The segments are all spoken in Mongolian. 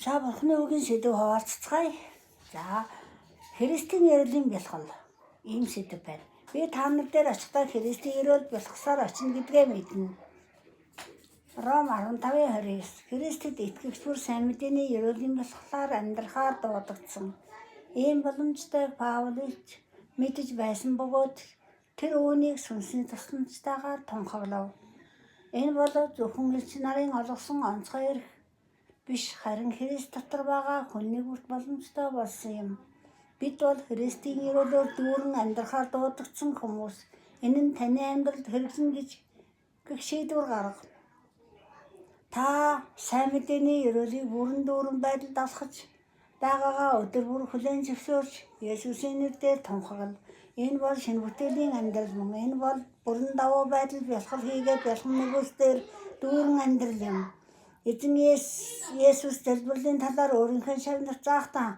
За бурхны үгийн сэдв хуваалцгаая. За Христийн ерөөлийн бэлхэл ийм сэдв байна. Би та нар дээр очихдаа Христийн ерөөл бэлхсаар очино гэдгээ мэднэ. Ром 15:29 Христэд итгэгч бүр сайн мэдээний ерөөлийн бэлхлаар амьдрахаар дуудагдсан. Ийм боломжтой Паулч мэдэж байсан бөгөөд тэр үүнийг сүнсний тусламжтайгаар тунхаглав. Энэ бол зөвхөн элч нарын олгосон онцгой эрх биш, харин Христ дотор байгаа хүнний бүрт боломжтой болсон юм. Бид бол Христийн ерөөлөөр дүүрэн амьдрахаар дуудагдсан хүмүүс. Энэ нь таны амьдралд хэрэгжинэ гэх шийдвэр гарга. Та сайн мэдээний ерөөлийг бүрэн дүүрэн байдалд алхаж байгаагаа өдөр бүр хүлээн зөвшөөрч Есүсийн нэрээр тунхаглал. Энэ бол шинэ бүтээлийн амьдрал мөн. Энэ бол бүрэн давуу байдал бэлхэл хийгээд бэлхэн нэгүсдээр дүүрэн амьдрал юм. Эзэн Есүс залбирлын талаар өөрийнхөө шавнарт заахтаа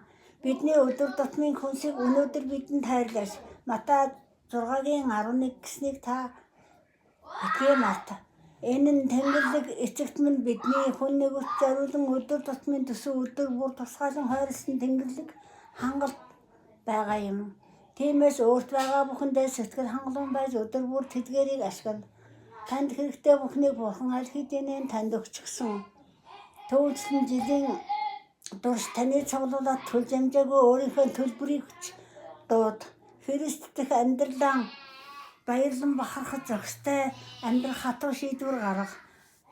бидний өдөр тутмын хүнсийг өнөөдөр бидэнд хайрлаач. Матай 6:11 гэснийг та битгий март. Энэ нь Тэнгэрлэг эцэгт минь бидний хүн нэгүст зориулан өдөр тутмын төсөв өдөр бүр тусгаалan хойрлсон Тэнгэрлэг хангалт байгаа юм. Тиймээс өөрт байгаа бүхэндээ сэтгэл хангалуун байж өдөр бүр тэдгээрийг ашигла. Танд хэрэгтэй бүхнийг Бурхан аль хэдийнэ танд өгчихсөн. Төвчлэн жилийн турш таны цуглуулад төлж амжаагүй өөрийнхөө төлбөрийг хүч дууд. Христ дэх амьдралаа баярлан бахархаж зохистой амьдрах хатуу шийдвэр гарга.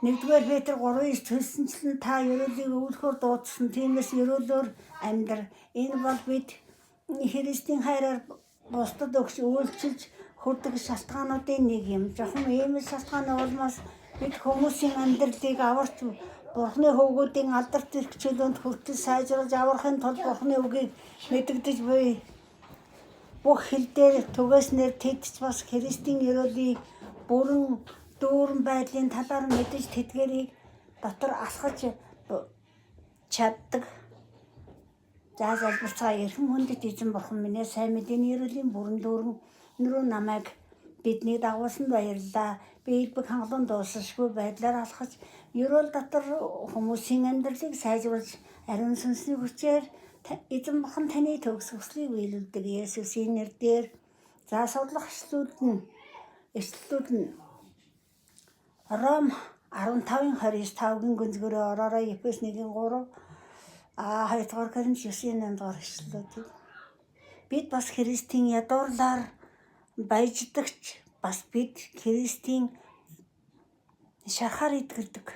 1-р Петр 3:9 төлсөнчлэн та ерөөлийг өвлөхөөр дуудсан. Тиймээс ерөөлөөр амьдр. Энэ бол бид Христийн хайраар бусдад өгч үйлчилж хүрдэг шалтгаануудын нэг юм. Жохон ийм шалтгааны улмаас бид хүмүүсийн амьдралыг аварч Бурхны хөвгүүдийн алдарт эрх чөлөөнд хүртэл сайжруулж аврахын тулд Бурхны үгийг мэдэгдэж буй бүх хил дээр түгээснээр тэд ч бас Христийн ерөөлийг бүрэн дүүрэн байдлын талаар мэдэж тэдгээрийг дотор алхаж чаддаг. За залбирцгаая. Эрхэм хүндэт эзэн Бурхан минь сайн мэдээний ерөөлийн бүрэн дүүрэн рүү намайг бидний дагуулсан баярлалаа. Би элбэг хангалуун дуусашгүй байдлаар алхаж ерөөл дотор хүмүүсийн амьдралыг сайжруулж ариун сүнсний хүчээр эзэн Бурхан таны төгс хүслийг биелүүлдэг Есүсийн нэрээр. За судлах эшлэлүүд нь Ром 15:29 тавгийн гүнзгээрээ ороорой. Ефес 1:3 2-р Коринт 9:8 эшлэлүүд. Бид бас Христийн ядуурлаар баяждагч бас бид Христийн шарахаар идгэлдэг.